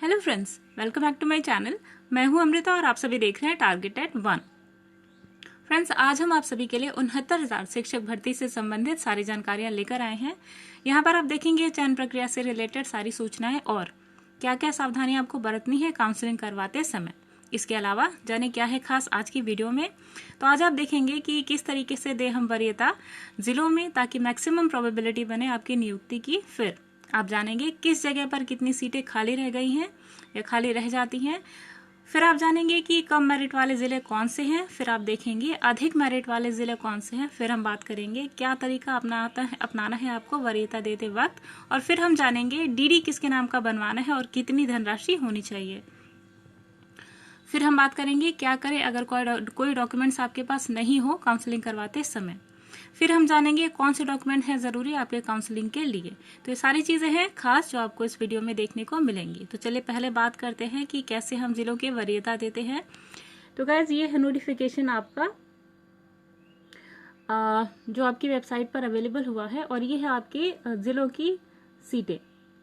Hello friends, welcome back to my channel. मैं हूं अमृता और आप सभी देख रहे हैं टारगेटेड 1। फ्रेंड्स, आज हम आप सभी के लिए 69,000 शिक्षक भर्ती से संबंधित सारी जानकारियां लेकर आए हैं। यहां पर आप देखेंगे चयन प्रक्रिया से रिलेटेड सारी सूचनाएं और क्या क्या सावधानी आपको बरतनी है काउंसलिंग करवाते समय। इसके अलावा जाने क्या है खास आज की वीडियो में। तो आज आप देखेंगे कि किस तरीके से दे हम वरीयता जिलों में ताकि मैक्सिमम प्रोबेबिलिटी बने आपकी नियुक्ति की। फिर आप जानेंगे किस जगह पर कितनी सीटें खाली रह गई हैं या खाली रह जाती हैं। फिर आप जानेंगे कि कम मेरिट वाले जिले कौन से हैं। फिर आप देखेंगे अधिक मेरिट वाले जिले कौन से हैं। फिर हम बात करेंगे क्या तरीका अपनाना है आपको वरीयता देते वक्त। और फिर हम जानेंगे डीडी किसके नाम का बनवाना है और कितनी धनराशि होनी चाहिए। फिर हम बात करेंगे क्या करें अगर कोई डॉक्यूमेंट्स आपके पास नहीं हो काउंसलिंग करवाते समय। फिर हम जानेंगे कौन से डॉक्यूमेंट हैं जरूरी आपके काउंसलिंग के लिए। तो ये सारी चीजें हैं खास जो आपको इस वीडियो में देखने को मिलेंगी। तो चलिए पहले बात करते हैं कि कैसे हम जिलों की वरीयता देते हैं। तो गाइज ये है नोटिफिकेशन आपका जो आपकी वेबसाइट पर अवेलेबल हुआ है और ये है आपके जिलों की सीटें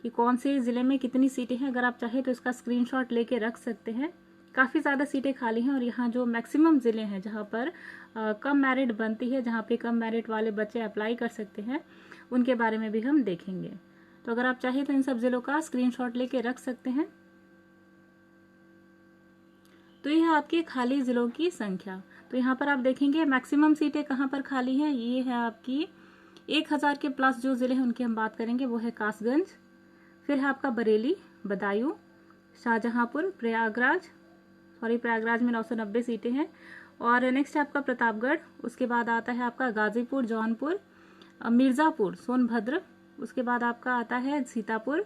कि कौन से जिले में कितनी सीटें हैं। अगर आप चाहे तो इसका स्क्रीनशॉट लेके रख सकते हैं। काफ़ी ज़्यादा सीटें खाली हैं और यहाँ जो मैक्सिमम ज़िले हैं जहाँ पर कम मेरिट बनती है, जहाँ पे कम मेरिट वाले बच्चे अप्लाई कर सकते हैं, उनके बारे में भी हम देखेंगे। तो अगर आप चाहें तो इन सब ज़िलों का स्क्रीनशॉट लेके रख सकते हैं। तो यह है आपकी खाली ज़िलों की संख्या। तो यहाँ पर आप देखेंगे मैक्सिमम सीटें कहाँ पर खाली हैं। ये है आपकी 1,000 के प्लस जो ज़िले हैं उनकी हम बात करेंगे। वो है कासगंज, फिर है आपका बरेली, बदायूं, शाहजहांपुर, प्रयागराज में 990 सीटें हैं। और नेक्स्ट है आपका प्रतापगढ़, उसके बाद आता है आपका गाजीपुर, जौनपुर, मिर्जापुर, सोनभद्र, उसके बाद आपका आता है सीतापुर,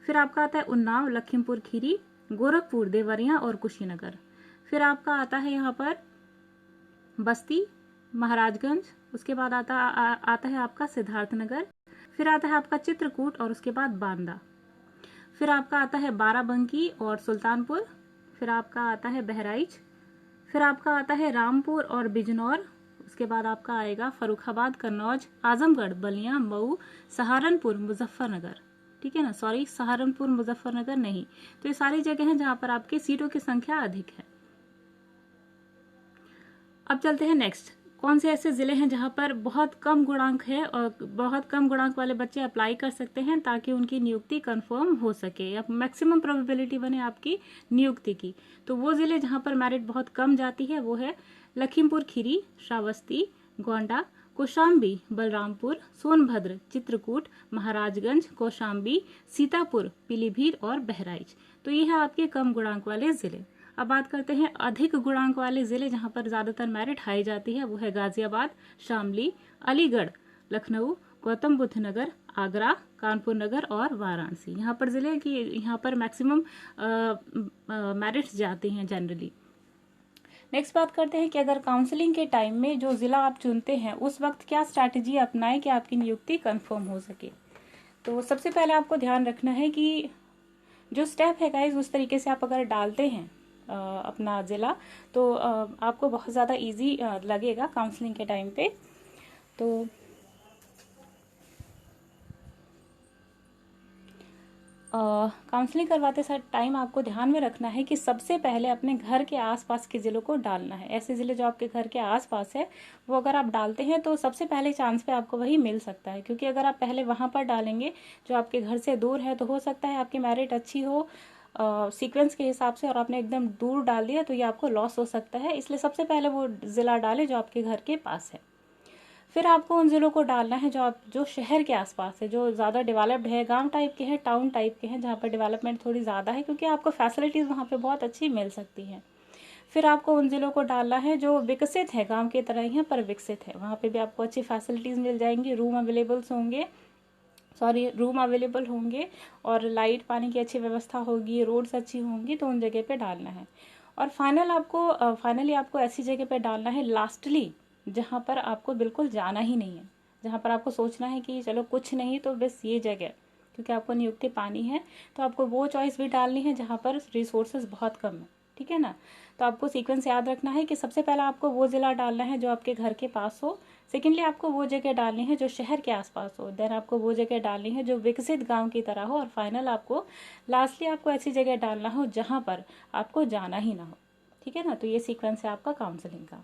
फिर आपका आता है उन्नाव, लखीमपुर खीरी, गोरखपुर, देवरिया और कुशीनगर। फिर आपका आता है यहाँ पर बस्ती, महाराजगंज, उसके बाद आता है आपका सिद्धार्थनगर, फिर आता है आपका चित्रकूट और उसके बाद बांदा। फिर आपका आता है बाराबंकी और सुल्तानपुर, फिर आपका आता है बहराइच, फिर आपका आता है रामपुर और बिजनौर, उसके बाद आपका आएगा फर्रुखाबाद, कन्नौज, आजमगढ़, बलिया, मऊ, सहारनपुर, मुजफ्फरनगर। ठीक है ना, सॉरी सहारनपुर मुजफ्फरनगर नहीं। तो ये सारी जगह हैं जहां पर आपकी सीटों की संख्या अधिक है। अब चलते हैं नेक्स्ट, कौन से ऐसे जिले हैं जहां पर बहुत कम गुणांक है और बहुत कम गुणांक वाले बच्चे अप्लाई कर सकते हैं ताकि उनकी नियुक्ति कंफर्म हो सके या मैक्सिमम प्रोबेबिलिटी बने आपकी नियुक्ति की। तो वो जिले जहां पर मेरिट बहुत कम जाती है वो है लखीमपुर खीरी, श्रावस्ती, गोंडा, कौशाम्बी, बलरामपुर, सोनभद्र, चित्रकूट, महाराजगंज, कौशाम्बी, सीतापुर, पीलीभीत और बहराइच। तो ये है आपके कम गुणांक वाले जिले। अब बात करते हैं अधिक गुणांक वाले जिले जहां पर ज्यादातर मेरिट हाई जाती है। वो है गाजियाबाद, शामली, अलीगढ़, लखनऊ, गौतम बुद्ध नगर, आगरा, कानपुर नगर और वाराणसी। यहाँ पर जिले की यहाँ पर मैक्सिमम मेरिट्स जाती हैं जनरली। नेक्स्ट बात करते हैं कि अगर काउंसलिंग के टाइम में जो जिला आप चुनते हैं उस वक्त क्या स्ट्रैटेजी अपनाएं कि आपकी नियुक्ति कंफर्म हो सके। तो सबसे पहले आपको ध्यान रखना है कि जो स्टेप है गाइस उस तरीके से आप अगर डालते हैं अपना जिला तो आपको बहुत ज़्यादा इजी लगेगा काउंसलिंग के टाइम पे। तो काउंसलिंग करवाते समय टाइम आपको ध्यान में रखना है कि सबसे पहले अपने घर के आसपास के ज़िलों को डालना है। ऐसे ज़िले जो आपके घर के आसपास है वो अगर आप डालते हैं तो सबसे पहले चांस पे आपको वही मिल सकता है, क्योंकि अगर आप पहले वहाँ पर डालेंगे जो आपके घर से दूर है तो हो सकता है आपकी मेरिट अच्छी हो सीक्वेंस के हिसाब से और आपने एकदम दूर डाल दिया तो ये आपको लॉस हो सकता है। इसलिए सबसे पहले वो ज़िला डालें जो आपके घर के पास है। फिर आपको उन ज़िलों को डालना है जो शहर के आसपास है, जो ज़्यादा डेवलप्ड है, गांव टाइप के हैं, टाउन टाइप के हैं, जहाँ पर डेवलपमेंट थोड़ी ज़्यादा है, क्योंकि आपको फैसिलिटीज़ वहाँ पे बहुत अच्छी मिल सकती हैं। फिर आपको उन ज़िलों को डालना है जो विकसित है, गाँव की तरह ही है पर विकसित है। वहाँ पर भी आपको अच्छी फैसिलिटीज़ मिल जाएंगी, रूम अवेलेबल होंगे और लाइट पानी की अच्छी व्यवस्था होगी, रोड्स अच्छी होंगी, तो उन जगह पे डालना है। और फाइनली आपको ऐसी जगह पे डालना है लास्टली जहाँ पर आपको बिल्कुल जाना ही नहीं है, जहाँ पर आपको सोचना है कि चलो कुछ नहीं तो बस ये जगह, क्योंकि आपको नियुक्ति पानी है तो आपको वो चॉइस भी डालनी है जहाँ पर रिसोर्सेज बहुत कम है। ठीक है ना। तो आपको सीक्वेंस याद रखना है कि सबसे पहला आपको वो ज़िला डालना है जो आपके घर के पास हो, सेकेंडली आपको वो जगह डालनी है जो शहर के आसपास हो, देन आपको वो जगह डालनी है जो विकसित गांव की तरह हो, और फाइनल आपको लास्टली आपको ऐसी जगह डालना हो जहां पर आपको जाना ही ना हो, ठीक है ना। तो ये सीक्वेंस है आपका काउंसलिंग का।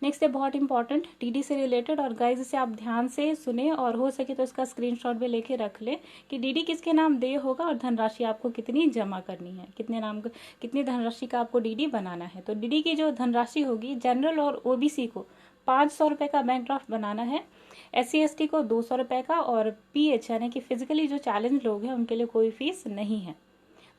नेक्स्ट है बहुत इंपॉर्टेंट डीडी से रिलेटेड, और गाइज इसे आप ध्यान से सुने और हो सके तो इसका स्क्रीनशॉट भी लेके रख लें कि डीडी किसके नाम देय होगा और धनराशि आपको कितनी जमा करनी है, कितनी धनराशि का आपको डीडी बनाना है। तो डीडी की जो धनराशि होगी, जनरल और ओबीसी को 500 रुपये का बैंक ड्राफ्ट बनाना है, SC/ST को 200 रुपये का, और PH यानी कि फिजिकली जो चैलेंज लोग हैं उनके लिए कोई फीस नहीं है।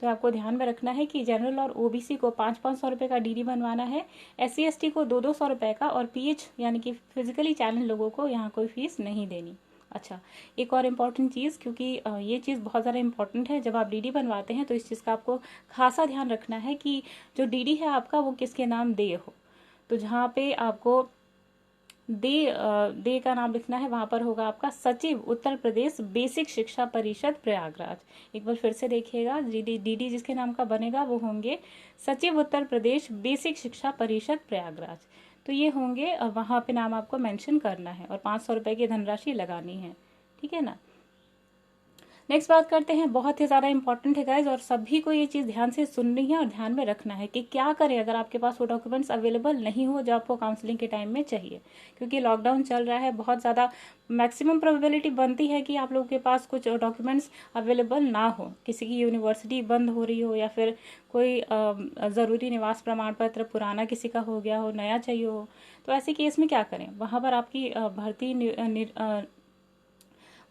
तो आपको ध्यान में रखना है कि जनरल और ओबीसी को 500 रुपये का डीडी बनवाना है, SC/ST को 200 रुपये का, और PH यानी कि फिजिकली चैलेंज लोगों को यहाँ कोई फीस नहीं देनी। अच्छा, एक और इम्पॉर्टेंट चीज़, क्योंकि ये चीज़ बहुत ज़्यादा इंपॉर्टेंट है, जब आप डीडी बनवाते हैं तो इस चीज़ का आपको खासा ध्यान रखना है कि जो डीडी है आपका वो किसके नाम देय हो। तो जहाँ पे आपको दे का नाम लिखना है वहां पर होगा आपका सचिव उत्तर प्रदेश बेसिक शिक्षा परिषद प्रयागराज। एक बार फिर से देखिएगा, डीडी जिसके नाम का बनेगा वो होंगे सचिव उत्तर प्रदेश बेसिक शिक्षा परिषद प्रयागराज। तो ये होंगे, वहां पे नाम आपको मेंशन करना है और 500 रुपए की धनराशि लगानी है, ठीक है ना। नेक्स्ट बात करते हैं, बहुत ही ज़्यादा इंपॉर्टेंट है गाइज, और सभी को ये चीज़ ध्यान से सुननी है और ध्यान में रखना है कि क्या करें अगर आपके पास वो डॉक्यूमेंट्स अवेलेबल नहीं हो जो आपको काउंसलिंग के टाइम में चाहिए। क्योंकि लॉकडाउन चल रहा है, बहुत ज़्यादा मैक्सिमम प्रोबेबिलिटी बनती है कि आप लोगों के पास कुछ डॉक्यूमेंट्स अवेलेबल ना हो, किसी की यूनिवर्सिटी बंद हो रही हो, या फिर कोई ज़रूरी निवास प्रमाण पत्र पुराना किसी का हो गया हो, नया चाहिए हो। तो ऐसे केस में क्या करें, वहाँ पर आपकी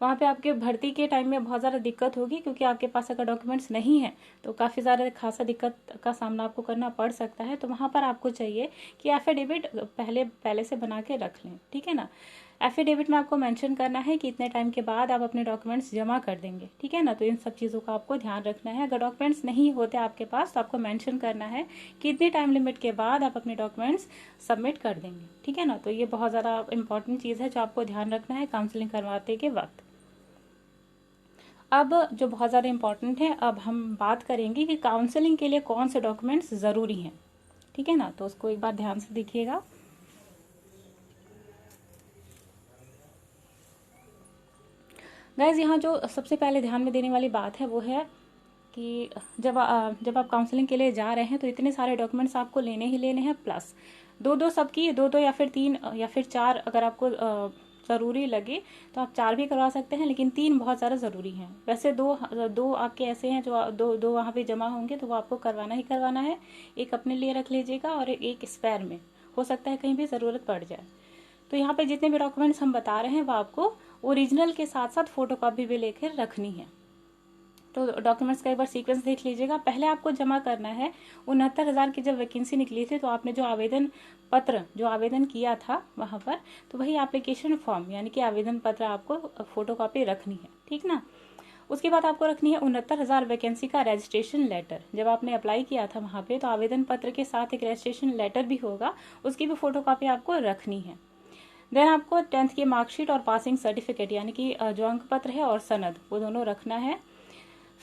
वहाँ पे आपके भर्ती के टाइम में बहुत ज़्यादा दिक्कत होगी, क्योंकि आपके पास अगर डॉक्यूमेंट्स नहीं है तो काफ़ी ज़्यादा खासा दिक्कत का सामना आपको करना पड़ सकता है। तो वहाँ पर आपको चाहिए कि एफिडेविट पहले से बना के रख लें, ठीक है ना। एफिडेविट में आपको मेंशन करना है कि इतने टाइम के बाद आप अपने डॉक्यूमेंट्स जमा कर देंगे, ठीक है ना। तो इन सब चीज़ों का आपको ध्यान रखना है। अगर डॉक्यूमेंट्स नहीं होते आपके पास तो आपको मेंशन करना है कि इतने टाइम लिमिट के बाद आप अपने डॉक्यूमेंट्स सबमिट कर देंगे, ठीक है ना। तो ये बहुत ज़्यादा इंपॉर्टेंट चीज़ है जो आपको ध्यान रखना है काउंसलिंग करवाते के वक्त। अब जो बहुत ज़्यादा इम्पॉर्टेंट है, अब हम बात करेंगे कि काउंसलिंग के लिए कौन से डॉक्यूमेंट्स ज़रूरी हैं, ठीक है ना। तो उसको एक बार ध्यान से देखिएगा। गाइज, यहाँ जो सबसे पहले ध्यान में देने वाली बात है वो है कि जब आप काउंसलिंग के लिए जा रहे हैं तो इतने सारे डॉक्यूमेंट्स आपको लेने ही लेने हैं, प्लस दो सबकी दो या फिर 3 या फिर 4 अगर आपको ज़रूरी लगे तो आप 4 भी करवा सकते हैं, लेकिन 3 बहुत ज़्यादा ज़रूरी हैं। वैसे दो आपके ऐसे हैं जो दो वहाँ पे जमा होंगे तो वो आपको करवाना ही करवाना है। एक अपने लिए रख लीजिएगा और एक स्पेयर में, हो सकता है कहीं भी ज़रूरत पड़ जाए। तो यहाँ पे जितने भी डॉक्यूमेंट्स हम बता रहे हैं वो आपको ओरिजिनल के साथ साथ फोटोकॉपी भी लेकर रखनी है। तो डॉक्यूमेंट्स का एक बार सीक्वेंस देख लीजिएगा। पहले आपको जमा करना है 69,000 की जब वैकेंसी निकली थी तो आपने जो आवेदन किया था वहाँ पर, तो वही एप्लीकेशन फॉर्म यानी कि आवेदन पत्र आपको फोटोकॉपी रखनी है, ठीक ना। उसके बाद आपको रखनी है 69,000 वैकेंसी का रजिस्ट्रेशन लेटर। जब आपने अप्लाई किया था वहाँ पे तो आवेदन पत्र के साथ एक रजिस्ट्रेशन लेटर भी होगा, उसकी भी फोटोकॉपी आपको रखनी है। देन आपको 10th की मार्कशीट और पासिंग सर्टिफिकेट यानी कि जो अंक पत्र है और सनद, वो दोनों रखना है।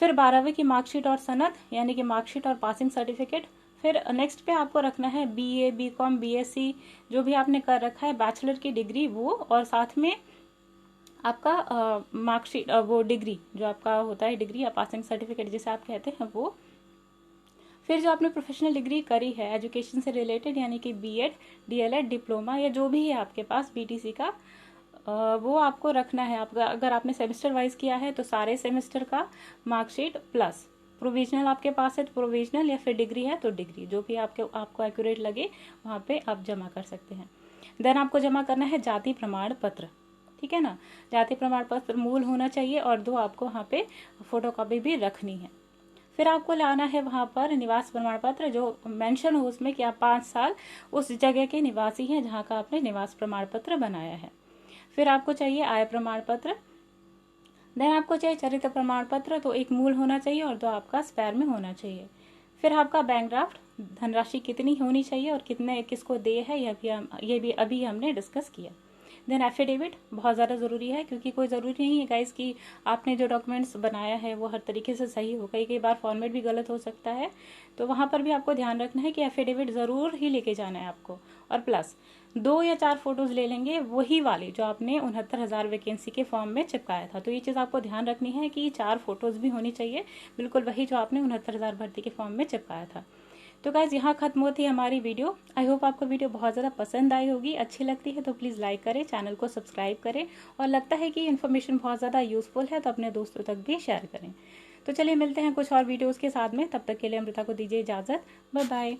फिर 12वीं की मार्कशीट और सनद यानी कि मार्कशीट और पासिंग सर्टिफिकेट। फिर नेक्स्ट पे आपको रखना है BA, BCom, BSc जो भी आपने कर रखा है, बैचलर की डिग्री वो, और साथ में आपका मार्कशीट वो डिग्री जो आपका होता है, डिग्री या पासिंग सर्टिफिकेट जिसे आप कहते हैं वो। फिर जो आपने प्रोफेशनल डिग्री करी है एजुकेशन से रिलेटेड यानी कि B.Ed, DLED, डिप्लोमा या जो भी है आपके पास BTC का, वो आपको रखना है। अगर आपने सेमेस्टर वाइज किया है तो सारे सेमेस्टर का मार्कशीट, प्लस प्रोविजनल आपके पास है तो प्रोविजनल, या फिर डिग्री है तो डिग्री, जो भी आपको एक्यूरेट लगे वहाँ पे आप जमा कर सकते हैं। देन आपको जमा करना है जाति प्रमाण पत्र, ठीक है ना। जाति प्रमाण पत्र मूल होना चाहिए और 2 आपको वहाँ पे फोटोकॉपी भी रखनी है। फिर आपको लाना है वहाँ पर निवास प्रमाण पत्र जो मेंशन हो उसमें कि आप 5 साल उस जगह के निवासी हैं जहाँ का आपने निवास प्रमाण पत्र बनाया है। फिर आपको चाहिए आय प्रमाण पत्र। देन आपको चाहिए चरित्र प्रमाण पत्र, तो एक मूल होना चाहिए और 2 आपका स्पेयर में होना चाहिए। फिर आपका बैंक ड्राफ्ट, धनराशि कितनी होनी चाहिए और कितने किसको दे है ये भी अभी हमने डिस्कस किया। देन एफिडेविट बहुत ज़्यादा ज़रूरी है, क्योंकि कोई ज़रूरी नहीं है गाइस कि आपने जो डॉक्यूमेंट्स बनाया है वो हर तरीके से सही हो, कई बार फॉर्मेट भी गलत हो सकता है, तो वहाँ पर भी आपको ध्यान रखना है कि एफिडेविट ज़रूर ही लेके जाना है आपको। और प्लस 2 या 4 फोटोज़ ले लेंगे वही वाली जो आपने 69,000 वैकेंसी के फॉर्म में चिपकाया था। तो ये चीज़ आपको ध्यान रखनी है कि 4 फोटोज़ भी होनी चाहिए, बिल्कुल वही जो आपने 69,000 भर्ती के फॉर्म में चिपकाया था। तो गाइज यहाँ खत्म होती है हमारी वीडियो। आई होप आपको वीडियो बहुत ज़्यादा पसंद आई होगी, अच्छी लगती है तो प्लीज़ लाइक करें, चैनल को सब्सक्राइब करें, और लगता है कि इन्फॉर्मेशन बहुत ज़्यादा यूजफुल है तो अपने दोस्तों तक भी शेयर करें। तो चलिए मिलते हैं कुछ और वीडियोज़ के साथ में, तब तक के लिए अमृता को दीजिए इजाज़त। Bye bye.